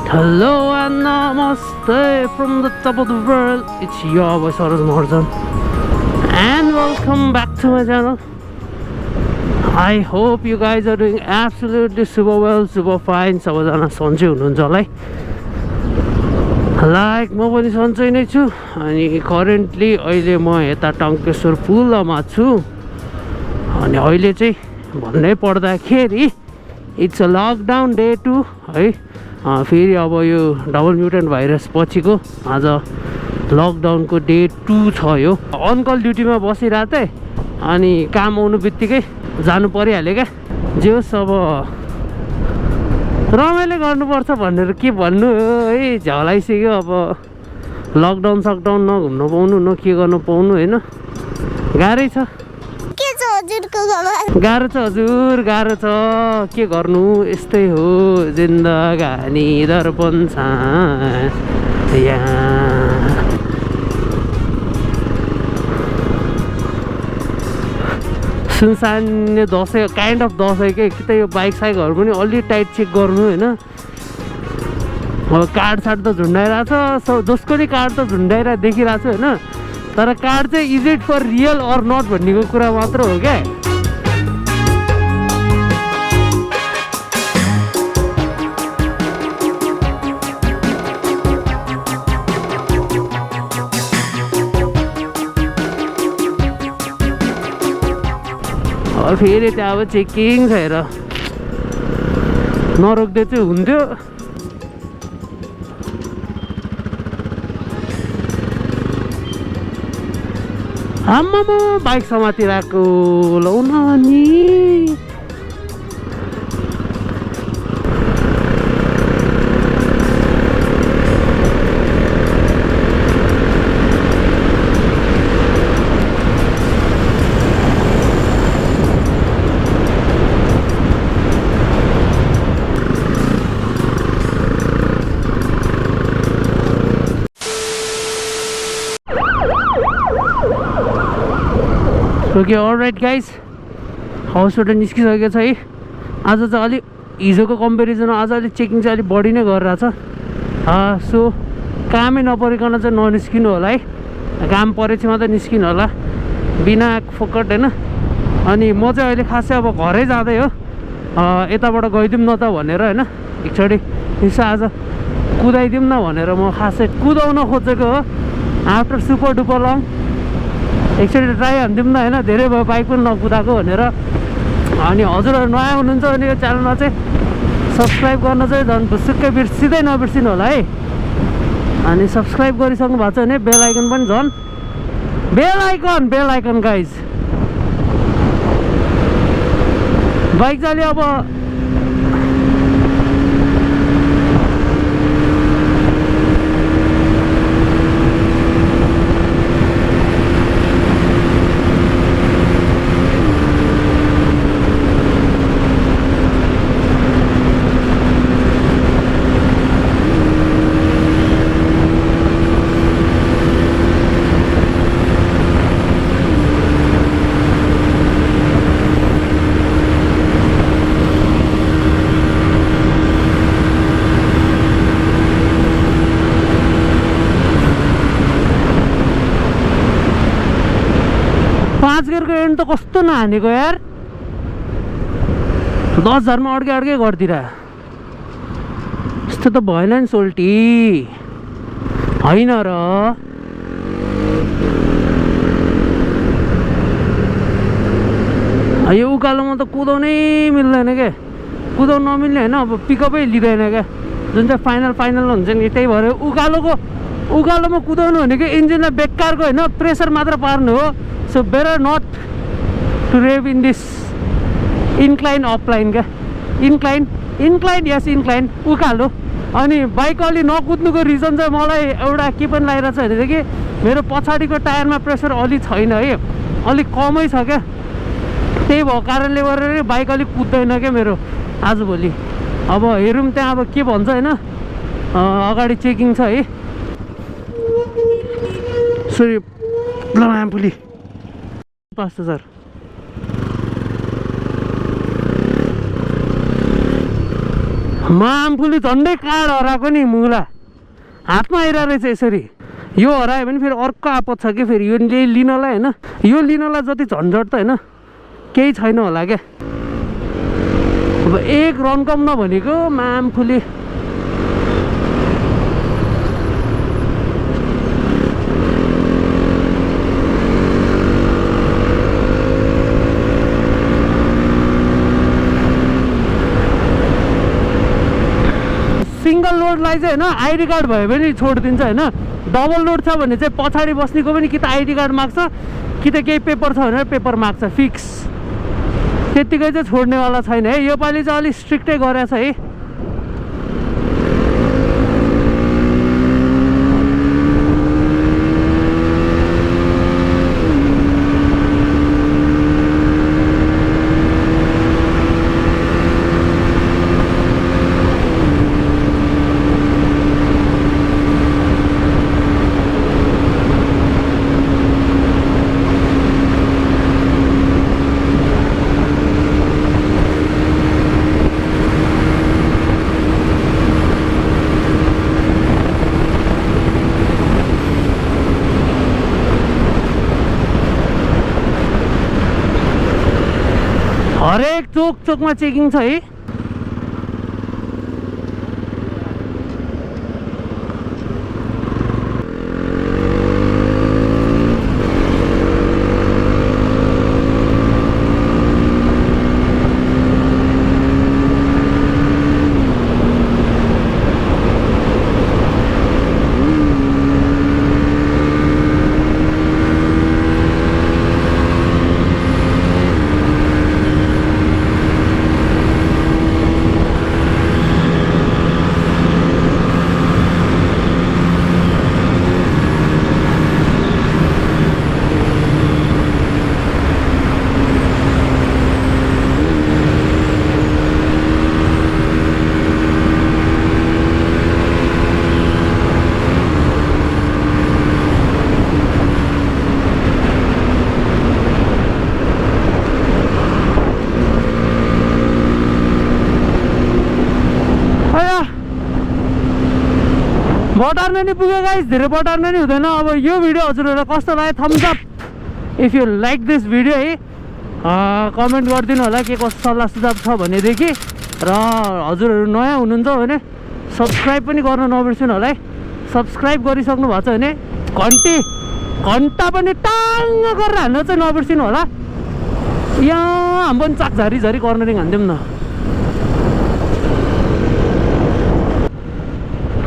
Hello and namaste from the top of the world. It's your boy Saroj Mahajan and welcome back to my channel. I hope you guys are doing absolutely super well, super fine. सबैजना सन्चै हुनुहुन्छ होला है. Like म पनि सन्चै नै छु अनि करेन्टली अहिले म यता टङ्केश्वर पुलमा छु अनि अहिले चाहिँ भन्नै पर्दाखेरि इट्स अ लकडाउन डे 2 है. फेरि अब यो डबल म्युटेन्ट भाइरस पछिको आज लकडाउनको डे 2 छ. यो अनकल ड्युटीमा बसिरहेको थिएँ अनि काम आउनु बित्तिकै जानु परिहाल्यो क्या. जे होस् अब रमाइलो गर्नुपर्छ भनेर के भन्नु है, झलाइसक्यो. अब लकडाउन सकडाउन न घुम्न पाउनु न के गर्नु पाउनु होइन, गाह्रै छ. गाह्रो छ हजुर, गाह्रो छ. के गर्नु, यस्तै हो जिन्दगानी दर्पण छ यहाँ. सुनसान दसैँ काइन्ड अफ दसैँ के कि त यो बाइक साइकहरू पनि अलि टाइट चेक गर्नु होइन. अब कार्ड सार्ड त झुन्डाइरहेको छ, जसको नि कार्ड त झुन्डाइरहेको देखिरहेको छु होइन. तर कार्ड चाहिँ is it for real or not भन्नेको कुरा मात्र हो क्या. फेरि त्यहाँ अब चेकिङ छ हेर, नरोक्दै चाहिँ हुन्थ्यो. आम्मामा बाइक समातिरहेको लौ न नि. ओके अलराइट गाइज, हाउसबाट निस्किसकेको छ है. आज चाहिँ अलिक हिजोको कम्पेरिजनमा आज अलिक चेकिङ चाहिँ अलिक बढी नै गरिरहेछ. सो कामै नपरिकन चाहिँ ननिस्किनु होला है. काम परेपछि मात्रै निस्किनु होला, बिना फोकट होइन. अनि म चाहिँ अहिले खासै अब घरै जाँदै हो, यताबाट गइदिउँ न त भनेर होइन. एकचोटि यसो आज कुदाइदिउँ न भनेर म खासै कुदाउन खोजेको हो. आफ्टर सुपर डुपर लङ एकचोटि ट्राई हानिदिउँ न होइन. धेरै भयो बाइक पनि नकुदाएको भनेर. अनि हजुरहरू नयाँ हुनुहुन्छ भने यो च्यानलमा चाहिँ सब्सक्राइब गर्न चाहिँ झन् ढुसुक्कै बिर्सिँदै नबिर्सिनु होला है. अनि सब्सक्राइब गरिसक्नु भएको छ भने बेल आइकन पनि झन् बेल आइकन गाइज. बाइक चाहिँ अब 5 गियरको एन्ड त कस्तो नहानेको यार. 10,000मा अड्कै गरिदिएर यस्तो त भएन नि सोल्टी होइन र. यो उकालोमा त कुदाउनै मिल्दैन क्या. कुदाउनु नमिल्ने होइन, अब पिकअपै लिँदैन क्या. जुन चाहिँ फाइनल हुन्छ नि, त्यही भएर उकालोमा कुदाउनु भनेको इन्जिनलाई बेकारको होइन, प्रेसर मात्र पार्नु हो. So better not to rev in this incline upline क्या. इन्क्लाइन यस इन्क्लाइन उकालो. अनि बाइक अलि नकुद्नुको रिजन चाहिँ मलाई एउटा के पनि लागिरहेको छ भनेदेखि मेरो पछाडिको टायरमा प्रेसर अलि छैन है, अलिक कमै छ क्या. त्यही भएको कारणले गरेर बाइक अलिक कुद्दैन क्या मेरो आजभोलि. अब हेरौँ त्यहाँ अब के भन्छ होइन. अगाडि चेकिङ छ है. सरी पुली 5,000. आफूले झन्डै कार्ड हराएको नि मुला हातमा आइरहेको रहेछ यसरी। यो हरायो भने फेरि अर्को आपत छ कि फेरि यो लिनलाई होइन, यो लिनलाई जति झन्झट त होइन केही छैन होला क्या। अब एक रन कम नभनेको आफूले सिङ्गल लोडलाई चाहिँ होइन आइडी कार्ड भयो भने छोडिदिन्छ होइन। डबल लोड छ भने चाहिँ पछाडि बस्नेको पनि कि त आइडी कार्ड माग्छ कि त केही पेपर छ भने पेपर माग्छ फिक्स। त्यत्तिकै चाहिँ छोड्नेवाला छैन है। योपालि चाहिँ अलिक स्ट्रिक्टै गरेछ है। हरेक चोक चोकमा चेकिङ छ है। बटार्न नि पुग्यो गाइस, धेरै बटार्न नि हुँदैन। अब यो भिडियो हजुरहरूलाई कस्तो लाग्यो thumbs up if you like this video है। कमेन्ट गरिदिनु होला के कस्तो सल्लाह सुझाव छ भनेदेखि। र हजुरहरू नयाँ हुनुहुन्छ भने सब्सक्राइब पनि गर्न नबिर्सिनु होला है। सब्सक्राइब गरिसक्नु भएको छ भने घन्टा पनि टाङ्ग गरेर हाल्न चाहिँ नबिर्सिनु होला। यहाँ हामी पनि चाक झरी झरी कर्नरिङ हान्दिउँ न।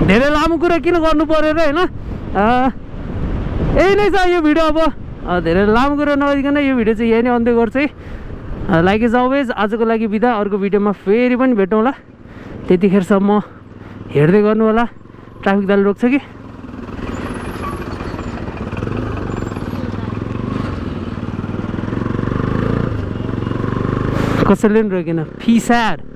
धेरै लामो कुरा किन गर्नु पऱ्यो र होइन। यही नै छ यो भिडियो। अब धेरै लामो कुरा नगरिकन यो भिडियो चाहिँ यही नै अन्त्य गर्छु है। लाइक इज अलवेज आजको लागि बिदा। अर्को भिडियोमा फेरि पनि भेटौँला। त्यतिखेरसम्म हेर्दै गर्नु होला। ट्राफिक दाल रोक्छ कि कसैले पनि रोकेन। फिसार